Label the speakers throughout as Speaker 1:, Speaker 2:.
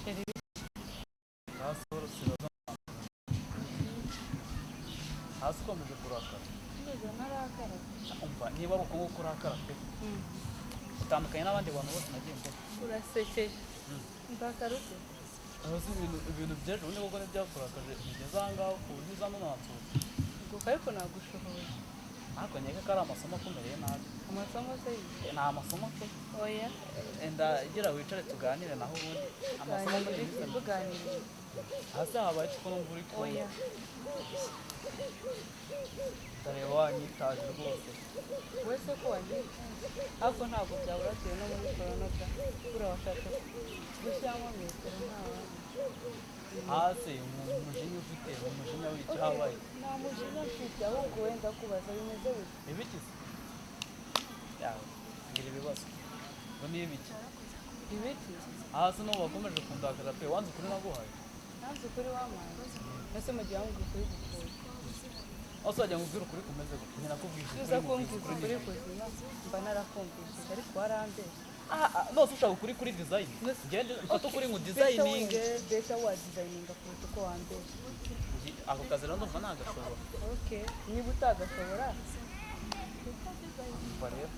Speaker 1: sheri
Speaker 2: Hasoro siraza hasikomeje kurakara
Speaker 1: ngeze narakara
Speaker 2: umva niba ari uko kurakara pe utandukanye n'abandi bantu bose nagiye mbona
Speaker 1: urasekeje ndakarute
Speaker 2: abazi ibintu byejo niba ubwo n'ibyakurakaje bigeze aha ngaho ku buryo uzana unansuza
Speaker 1: ubwo ariko nagushoboye
Speaker 2: ariko nkeka ko ari amasomo akomereye nabi
Speaker 1: amasomo se
Speaker 2: ni amasomo pe
Speaker 1: oya
Speaker 2: enda gira wicare tuganire naho ubundi amasomo muri
Speaker 1: tuganire
Speaker 2: hasi habaye ko numva uri kumwe
Speaker 1: oya
Speaker 2: ndareba wanyitaje rwose
Speaker 1: wese ko wagiye ariko ntabwo byabura tuye no muri korona bwa buriya washatse gushyiramo metero ntawe
Speaker 2: hasi umujinya ufite umujinya w'iki habaye
Speaker 1: nta mujinya mfite ahubwo wenda kubaza bimeze bite
Speaker 2: ibikize yawe ngira ibibazo ngo ni ibiki
Speaker 1: ibiti
Speaker 2: hasi n'ubu wakomeje kundakara pe wanze ukuri naguhaye
Speaker 1: nanze ukuri w'amazi ese mu gihe wambwiye ukuri gupfuye
Speaker 2: ose wajya ngubwira ukuri kumeze gute njye nakubwije
Speaker 1: uza kumbwiza ukuri kuzima mba narakumvishije ariko warambeshye
Speaker 2: nose ushaka ukuri kuri design ngende mfata ukuri ngo designing
Speaker 1: mbese wa designinga kuruta uko wambeshye
Speaker 2: ako kazi rero ndumva nagashobora
Speaker 1: okay niba utagashobora
Speaker 2: umva rero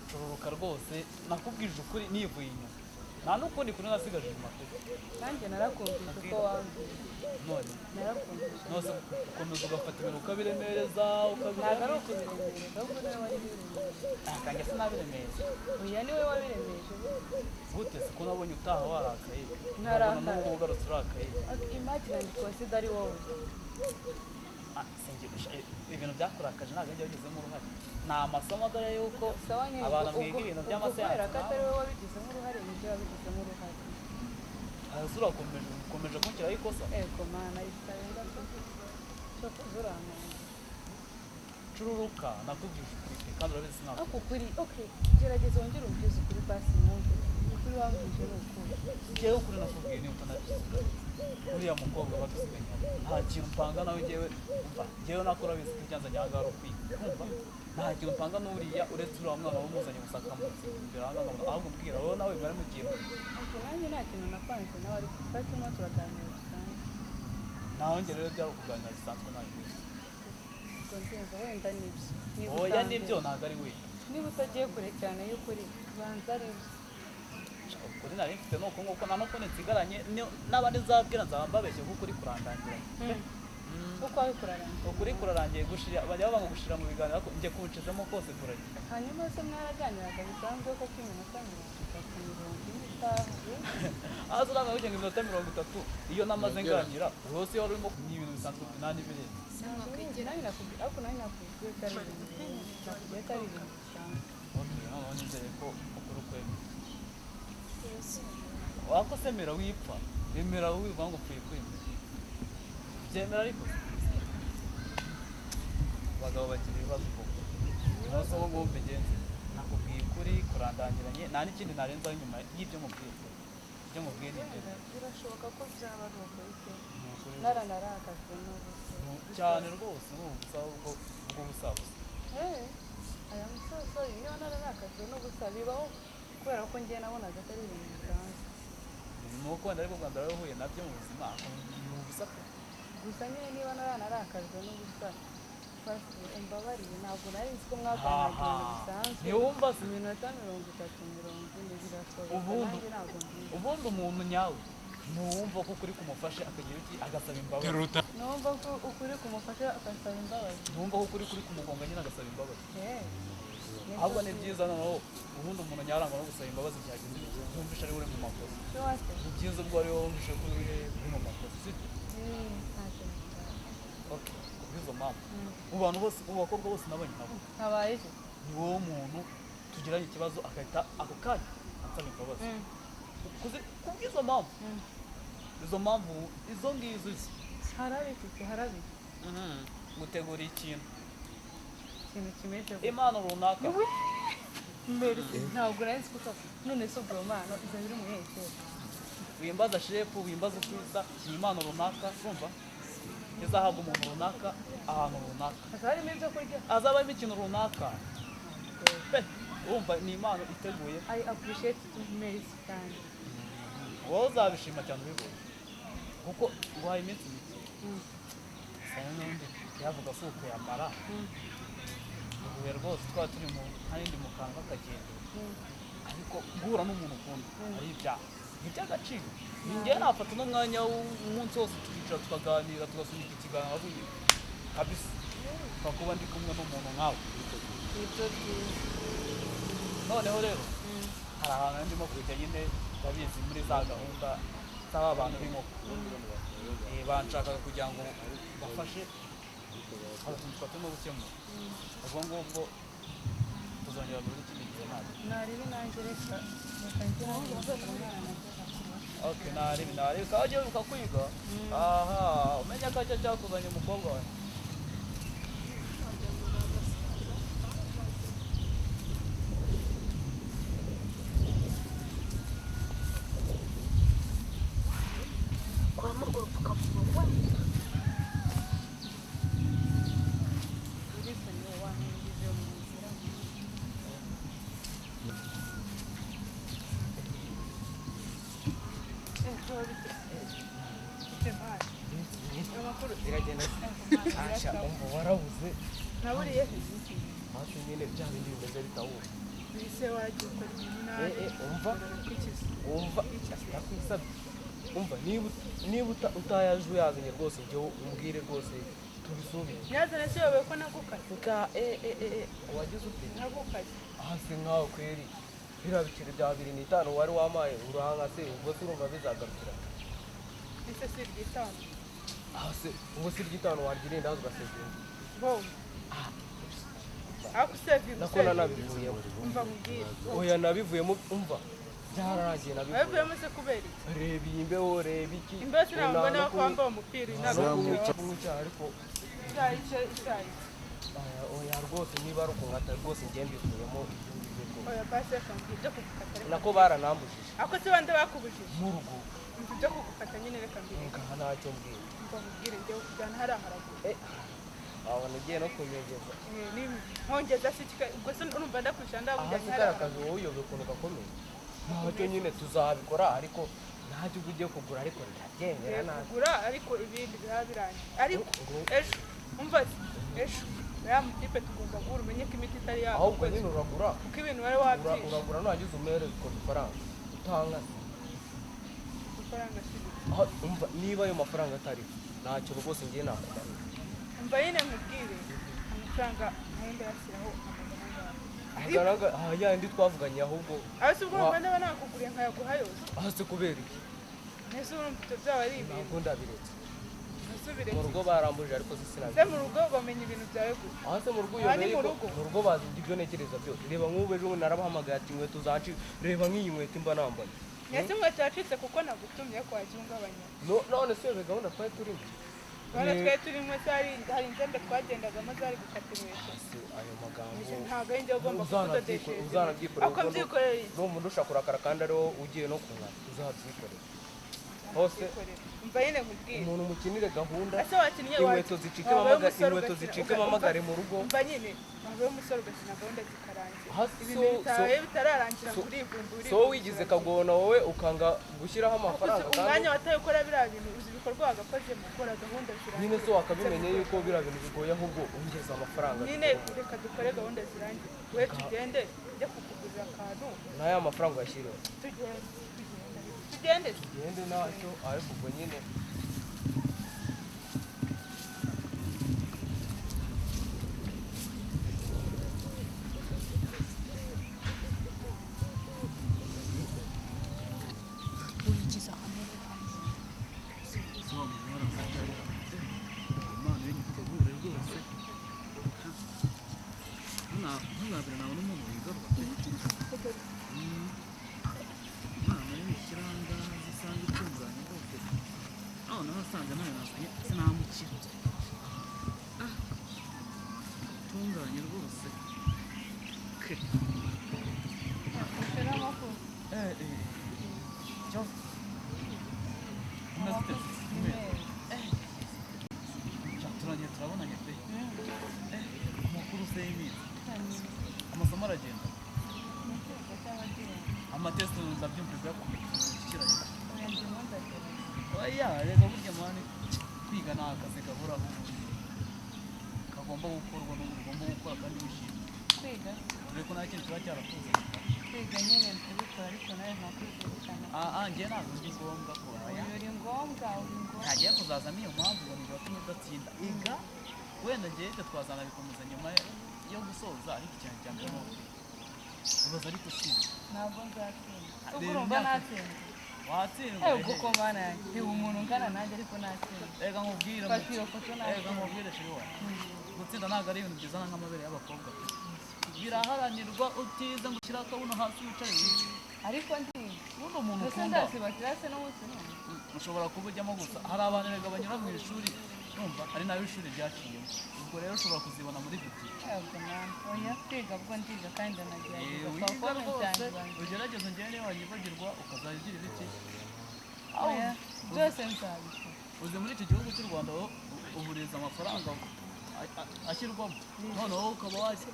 Speaker 2: cururuka rwose nakubwije ukuri nivuye inyuma nta n'ukundi kuri nasigaje inyuma pe
Speaker 1: nanjye narakumvise uko wambwiye
Speaker 2: none
Speaker 1: narakumvise
Speaker 2: nose ukomeza ugafata ibintu ukabiremereza
Speaker 1: ntabwo ari ukubiremereza ahubwo niwe wabiremereje
Speaker 2: akanjye sinabiremereza
Speaker 1: oya niwe wabiremereje
Speaker 2: gute se ko nabonye utaha warakaye
Speaker 1: Ntarakara.
Speaker 2: n'ubu ugarutse urakaye
Speaker 1: imagine ndi kuwasida ari wowe
Speaker 2: ibintu byakurakaje ntabwo njye wagizemo uruhare ni amasomo dore yuko
Speaker 1: sawa nyine
Speaker 2: abantu mwiga ibintu by'amasayansi
Speaker 1: kubera ko atari wowe wabigizemo uruhare nibyo wabigizemo uruhare
Speaker 2: hasi ukomeje kunshyiraho ikosa
Speaker 1: ego mana itarenga cyo kuzuramana
Speaker 2: cururuka nakubwije ukuri pe kandi urabizi sinabwo
Speaker 1: ariko ukuri okay gerageza wongere umbwize ukuri basi mwumve ukuri wambwije ni ukuri
Speaker 2: njyewe ukuri nakubwiye niba utanabizi uriya mukobwa badusigaye nta kintu mpanga nawe njyewe nako urabizi ko icyanza nyanga ari ukwiga kumva nta kintu mpanga n'uriya uretse uriya mwana wamuzanye gusa akamuzi imbere aha ngaha ahubwo mbwira wowe nawe mwari mugiye
Speaker 1: ariko nanjye nta kintu napanze nawe ariko turimo turaganira bisanzwe
Speaker 2: naho njye rero byari ukuganira bisanzwe nta bibazo
Speaker 1: ubwo ndumva wenda nibyo
Speaker 2: oya nibyo ntabwo ari we
Speaker 1: niba utagiye kure cyane y'ukuri banza ari byo
Speaker 2: ukuri nari mfite nuko nguko nta n'ukundi nsigaranye n'abandi nzabwira nzaba mbabeshye kuko uri kurandangiranye
Speaker 1: uko wabikurarangira
Speaker 2: ukuri kurarangiye gushira bajya banga gushira mu biganiro ariko njye kuwucizemo kose kuragiye
Speaker 1: hanyuma se mwaraganiraga bisanzwe ko k'iminota 30 isaha
Speaker 2: aho uranga wigenga iminota 30 iyo namaze nganira rwose iyo urimo ni ibintu bisanzwe nta n'ibirenze
Speaker 1: nanjye nakubwiye ariko nanjye nakubwiye ko ari ibintu nakubwiye ko ari ibintu bisanzwe
Speaker 2: noneho nizeye ko ukuri ukwemera wako semera wipfa wemera wivuga ngo upfuye kwemera byemera ariko abagabo bagira ibibazo koko ibibazo bo ngombe genze nakubwiye ukuri kurandangiranye nta n'ikindi narenzaho inyuma y'ibyo mubwiye ibyo mubwiye ni ibyo
Speaker 1: birashoboka ko byaba ari uko bite naranarakajwe n'ubusa
Speaker 2: cyane rwose n'ubusa ubwo busabusa
Speaker 1: aya musosori niba nararakajwe n'ubusa bibaho kubera ko njye nabonaga atari ibintu bisanzwe
Speaker 2: nuko wenda ariko u Rwanda rwahuye nabyo mu buzima ni ubusa pe
Speaker 1: gusa nyine niba naranarakajwe n'ubusa umbabariye ntabwo nari nzi ko mwaganiraga ibintu bisanzwe
Speaker 2: ntiwumva se
Speaker 1: iminota 30-40 birashoboka
Speaker 2: ubundi
Speaker 1: nanjye ntabwo mbizi
Speaker 2: ubundi umuntu nyawe ntiwumva ko ukuri kumufashe akagira iki agasaba imbabazi
Speaker 1: numva ko ukuri kumufasha agasaba imbabazi
Speaker 2: ntiwumva ko ukuri kumugonga nyine agasaba imbabazi ahubwo ni byiza noneho ubundi umuntu nyarangwa no gusaba imbabazi byagenze yumvisha ari uri mu makosa ni byiza ubwo ari wowe wumvishe ko uri mu makosa sibyo kubw'izo mpamvu mu bantu bose mu bakobwa bose nabonye nabo
Speaker 1: habaye iki
Speaker 2: ni wowe muntu tugiranye ikibazo agahita ako kanya ansaba imbabazi kubw'izo mpamvu izo mpamvu izo ngizo
Speaker 1: harabiki
Speaker 2: gutegura ikintu
Speaker 1: kimeze
Speaker 2: impano runaka
Speaker 1: ntabwo nari nzi ko none se ubwo mpano izo biri mu heke
Speaker 2: wimbaza shefu wimbaza ubwiza ni impano runaka urumva izahabwa umuntu runaka ahantu runaka
Speaker 1: harimo ibyo kurya
Speaker 2: hazaba harimo ikintu runaka urumva ni impano iteguye
Speaker 1: I appreciate to Mary cyane
Speaker 2: wowe uzabishima cyane ubibonye kuko nguhaye iminsi mike sana n'undi yavuga si ukuyambara ubuye rwose twaba turi mu ntayindi mukanga akagenda ariko guhura n'umuntu ukunda ari ibyaha ni iby'agaciro njyewe nafata n'umwanya w'umunsi wose tukicara tukaganira tugasunika ikiganiro avuye kabisa twakuba ndi kumwe n'umuntu nkawe
Speaker 1: ibyo byiza
Speaker 2: noneho rero hari ahantu ndimo kujya nyine ndabizi muri za gahunda z'aba bantu b'inkoko banshakaga kugira ngo bafashe abatuntu turimo gukemura ubwo ngubwo tuzongera muri ikindi gihe ntabwo
Speaker 1: naribi nanjye reka ngira ngo umwana
Speaker 2: okay naribi kajya wibuka kwiga aha umenya ko cyo cyakuzanye umukobwa wawe warabuze
Speaker 1: naburiye
Speaker 3: hafi nyine bya bindi bimeze bitawuka
Speaker 1: bise wagiye ukora ibintu nabi
Speaker 3: wumva yakwisabye umva niba utayaje uyazanye rwose njyewe umbwire rwose tubisubire
Speaker 1: yazane se yobe ko nagukaze
Speaker 3: wagize ute
Speaker 1: nagukaze
Speaker 3: hasi nkaho kweri biriya biceri bya 2,500 wari wamaye uranga se ubwo se urumva bizagarukira
Speaker 1: ese si iry'itanu
Speaker 3: hasi ubwo si iry'itanu warya irindazi ugasezera
Speaker 1: bom ako sevi
Speaker 3: nakona nabivuyemo
Speaker 1: umva mubwire
Speaker 3: oya nabivuyemo umva byararangiye
Speaker 1: nabivuyemo se kubera
Speaker 3: reba iyi mbeho reba iki
Speaker 1: imbeho sinabona ko wambaye umupira
Speaker 3: inama ariko
Speaker 1: icyayi
Speaker 3: oya rwose niba ari ukunkata rwose njye mbivuyemo
Speaker 1: oya basi reka mbwira ibyo kugukata
Speaker 3: nako baranambujije
Speaker 1: ako se bande bakubujije
Speaker 3: mu rugo
Speaker 1: ibyo kugukata nyine reka mbwira
Speaker 3: ngaha ntacyo mbwira
Speaker 1: umva mubwire njyewe kujyana hariya haragura
Speaker 3: wabona ugiye no kunyegeza
Speaker 1: nkongeza se ubwo se urumva ndakwishyura ndabujyanye
Speaker 3: ahasi kariya kazi wowe uyobe ukuntu gakomeye ntacyo nyine tuzabikora ariko ntacyo ubwo ugiye kugura ariko ndabyemera nabi
Speaker 1: kugura ariko ibindi biba birangiye ariko ejo umva ejo ya mutipe tugomba guhura umenye ko imiti itari yawe
Speaker 3: ahubwo nyine uragura
Speaker 1: kuko ibintu wari wabyishe
Speaker 3: uragura nurangiza umuhereza utwo dufaranga utanga
Speaker 1: udufaranga
Speaker 3: umva niba ayo mafaranga atari ntacyo rwose ngiye nakumarira
Speaker 1: umva nyine nkubwire amafaranga ntahenda yashyiraho
Speaker 3: amafaranga yandi twavuganye ahubwo
Speaker 1: aho se ubwo wumva ndaba nakuguriye nkayaguha yose
Speaker 3: ahase kubera iki
Speaker 1: nese urumva ibyo byaba ari ibintu
Speaker 3: ntabwo ndabiretse
Speaker 1: nasubire
Speaker 3: mu rugo barambuje ariko sinabi
Speaker 1: se mu rugo bamenya ibintu byawe gusa
Speaker 3: ahase mu rugo uyobeye mu rugo bazi ibyo ntekereza byose reba nk'ubu ejo narabahamagaye ati inkweto zaci reba nk'iyi nkweto imba nambaye
Speaker 1: ese inkweto yacitse kuko nagutumye ko wagiye ungabanya
Speaker 3: none se yobe gahunda twari turimo
Speaker 1: bana twari turimo se hari inzembe twagendagamo zari gukata inkweto
Speaker 3: ayo magambo
Speaker 1: ntabwo ari njye ugomba kudodeshereza
Speaker 3: uzanabyikorera
Speaker 1: ako mbyikoreye
Speaker 3: n'umuntu ushaka kurakara kandi ariwo ugiye no kunywa uzabyikorera hose
Speaker 1: umva nyine nkubwire
Speaker 3: umuntu mukinire gahunda
Speaker 1: ese wakinnye
Speaker 3: inkweto zicikemo amagare mu rugo
Speaker 1: umva nyine wabaye umusore ugakina gahunda zikarangira
Speaker 3: Hasi
Speaker 1: ibintu bitabaye bitararangira kurivumbura
Speaker 3: so wigize kagona wowe ukanga gushyiraho amafaranga
Speaker 1: umwanya wataye ukora biriya bintu uzi ibikorwa wagakoze mu gukora gahunda zirangira
Speaker 3: nyine so wakabimenye yuko biriya bintu bigoye ahubwo ungeza amafaranga
Speaker 1: nyine reka dukore gahunda zirangira we tugende ujye kukugurira akantu
Speaker 3: n'aya mafaranga uyashyiriwe
Speaker 1: tugende
Speaker 3: ntacyo ariko ubwo nyine
Speaker 2: turabonanye pe amakuru se y'iminsi amasomo aragenda amatesite ndabyumva byakomeye gushyikiranye oya reka burya mani kwiga nta kazi kaburaho kagomba gukorwa n'umuntu ugomba gukora kandi wishimye
Speaker 1: kwiga
Speaker 2: dore ko nta kintu kiba cyarakuze
Speaker 1: kwiga nyine kubikora ariko nawe ntakwizirikana
Speaker 2: njye ntabwo ndi ngombwa ko
Speaker 1: uri ngombwa
Speaker 2: ntagiye kuzazamo iyo mpamvu ngo ntibatumye udatsinda iga wenda njyewe twazana bikomeza nyuma yo gusoza ariko ikintu cya mbere ubaza ariko ushinzwe
Speaker 1: ntabwo nzatsinda ubwo urumva natsinda
Speaker 2: watsindwa
Speaker 1: ubwo ko mana yanjye ndi umuntu ungana nanjye ariko natsinda
Speaker 2: reka nkubwire
Speaker 1: fata iyo foto natsinda
Speaker 2: reka nkubwire shiri wawe gutsinda ntabwo ari ibintu bizana nk'amabere y'abakobwa biraharanirwa utize ngo ushyire akabuno hasi wicare wice
Speaker 1: ariko ndiga
Speaker 2: ubundi umuntu
Speaker 1: mbese
Speaker 2: ukunda
Speaker 1: ndasiba kirase n'umunsi umwe
Speaker 2: ushobora kuba ujyamo gusa hari abantu rega banyura mu ishuri numva ari nayo ishuri ryaciyemo ubwo rero ushobora kuzibona muri biti
Speaker 1: yabwo mwana oya kwiga bwo ndiga kandi ndanagerageza
Speaker 2: wiga rwose ugerageze njyewe niba wanyibagirwa ukazajya ugira ibiki
Speaker 1: oya byose nzabikora
Speaker 2: uzi muri iki gihugu cy'u Rwanda uburiza amafaranga ashyirwamo noneho ukaba wajya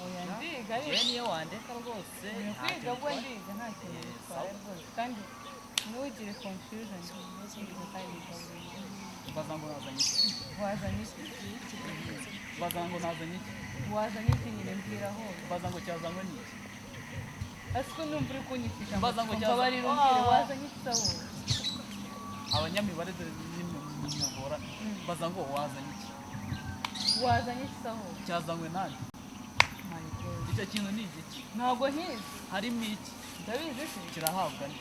Speaker 1: oya ndiga
Speaker 2: yewe niyo wandeka rwose
Speaker 1: kwiga bwo ndiga nta kintu bitwaye rwose kandi ntugire confusion kwiga kandi ndiga
Speaker 2: mbaza ngo nazanye iki
Speaker 1: wazanye iki
Speaker 2: mbaza ngo nazanye iki
Speaker 1: wazanye iki nyine mbwira aho
Speaker 2: mbaza ngo cyazanywe n'iki
Speaker 1: asiko numva uri kunyitisha
Speaker 2: mbaza ngo
Speaker 1: mbabarira umbwire wazanye iki sawo
Speaker 2: abanyamibare dore n'imyogora mbaza ngo wazanye iki
Speaker 1: wazanye iki sawo
Speaker 2: cyazanywe nande icyo kintu ni igiki
Speaker 1: ntabwo nkizi
Speaker 2: harimo iki
Speaker 1: ndabizi se
Speaker 2: kirahabwa nde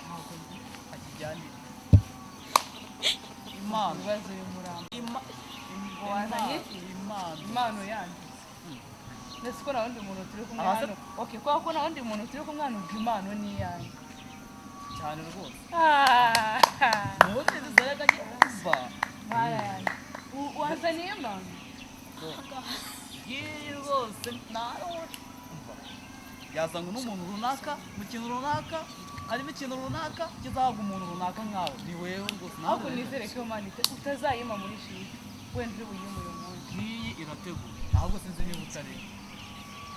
Speaker 1: ntabwo nzi
Speaker 2: akijyanire impano
Speaker 1: ibibazo y'umurambo
Speaker 2: wazanye iki
Speaker 1: impano yanjye ndetse ko nta wundi muntu turi kumwe hano okay kubera ko nta wundi muntu turi kumwe hano ubwo impano ni iyanjye
Speaker 2: cyane rwose muhuteze zarega kumva
Speaker 1: mara yanjye wazaniye impano
Speaker 2: iyi rwose yazanywe n'umuntu runaka mu kintu runaka harimo ikintu runaka kizahabwa umuntu runaka nkawe ni wewe rwose
Speaker 1: ntabwo nizere ko mani utazayima muri shiri wenda uri buyime uyu munsi
Speaker 2: nk'iyi irateguye ahubwo sinzi niba utareba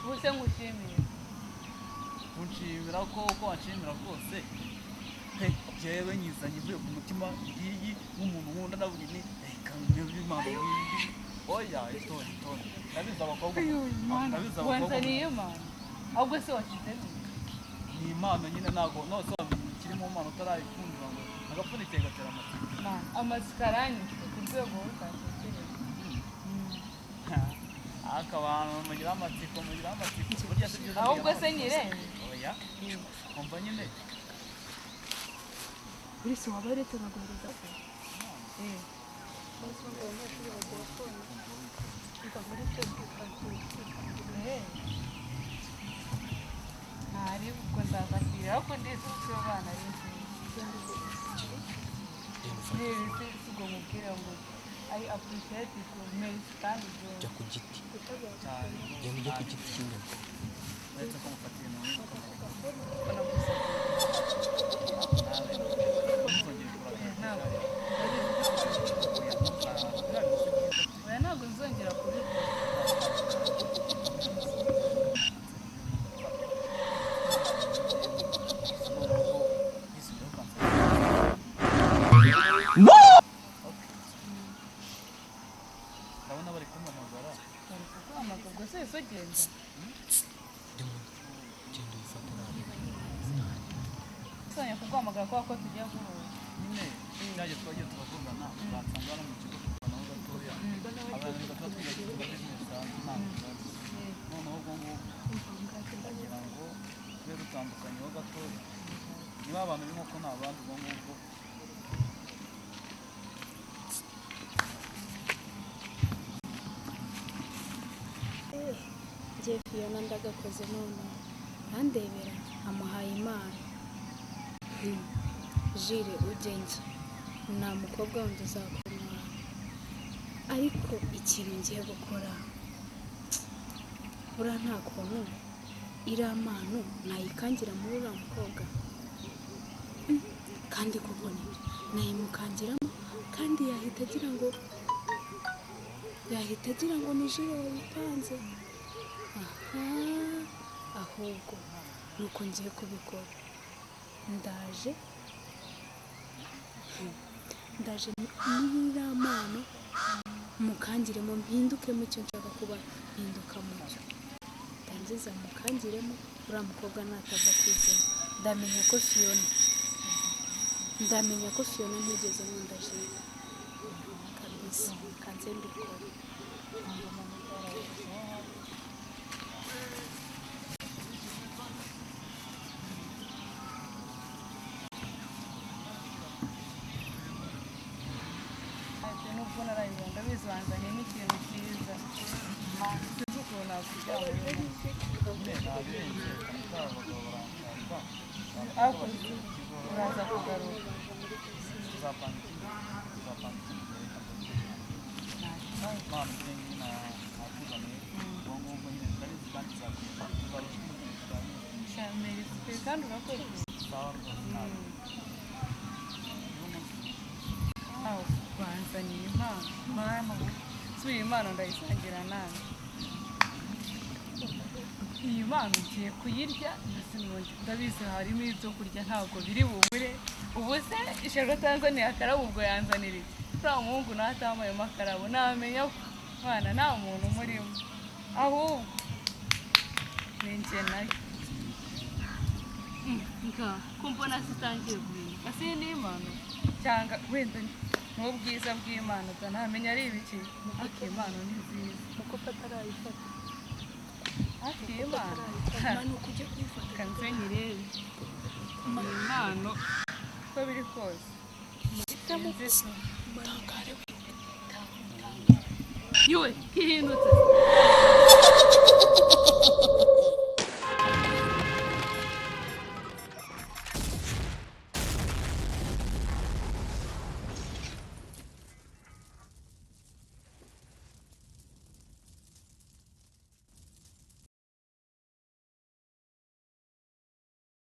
Speaker 1: ubuse ngushimiye
Speaker 2: unshimira ko uko wanshimira rwose pe jewe nyizanye ivuye ku mutima ngiyi nk'umuntu nkunda navuga ni reka nkebe impano yindi oya itonde ndabizi abakobwa ndabizi abakobwa
Speaker 1: wanzaniye impano ahubwo se wakizemo
Speaker 2: ni impano nyine ntabwo nose wamenya ikiri mu mpano utarayikundira ngo agapfunike gatera amatsiko
Speaker 1: amatsiko aranyishe ku rwego rutatekereza
Speaker 2: ariko abantu mugira amatsiko burya si byiza
Speaker 1: ahubwo se nyirene
Speaker 2: oya umva nyine
Speaker 1: buri se waba uretse nkaguhereza ko ntari ubwo nzazakira ariko ndizi ko iyo bana ari nziza ubwo mubwira ngo I appreciate your maze kandi
Speaker 3: jya ku giti
Speaker 2: cyane
Speaker 3: genda ujye ku giti cy'inyuma
Speaker 2: uretse ko mufatiye mu mwuka
Speaker 1: oya ntabwo nzongera kubikora
Speaker 2: ndabona bari kumpamagara
Speaker 1: bari kuguhamagara ubwo se ese genda
Speaker 3: genda uyifate nabi
Speaker 1: usanya kuguhamagara kubera ko tugiye guhura
Speaker 2: nyine nanjye twagiye turavugana bansanga hano mu kigo tukavanaho gatoya abantu batatu twiga kuvuga bizinesi hanze nta kibazo noneho ubwo ngubwo kugira ngo tube dutandukanyeho gatoya niba abantu b'inkoko nta bandi ubwo ngubwo
Speaker 4: njye Fiona ndagakoze none ntandebera amuhaye imana jire ugenge nta mukobwa wundi uzakomora ariko ikintu ngiye gukora buriya nta kuntu iriya mpano nayikangira muri uriya mukobwa kandi kuko nayimukangiramo kandi yahita agira ngo ni jire wabipanze aha ahubwo nuko ngiye kubikora ndaje n'iriya mpano mukangiremo mpindukemo icyo nshaka kuba mpinduka mu cyo ndangiza mukangiremo uriya mukobwa natava ku izina ndamenya ko Fiona ntigeze nkunda Jane kabisa kanze mbikora
Speaker 1: nubwo narayibona ndabizi wanzanye n'ikintu cyiza sinzi ukuntu nakugira ngo ariko uraza kugaruka kandi urakoze banzaniye impano suye impano ndayisangira nawe iyi mpano ngiye kuyirya ndabizi harimo ibyo kurya ntabwo biri bubure ubu se ishyaka Tanzania akarabo ubwo yanzanira iki uriya muhungu nawe atamayemo akarabo namenya ko mwana nta muntu umurimo ahubwo ni njye nayo ko mbona zitangiye guhinduka si n'impano cyangwa wenda n'ubwiza bw'Imana utanamenya ari ibiki ariko Imana ni nziza
Speaker 4: uko atarayifata
Speaker 1: ariko Imana
Speaker 4: nuko ujya kuyifata
Speaker 1: kanze nyirebe iyi mpano uko biri kose
Speaker 4: tangare
Speaker 1: yiwe hihindutse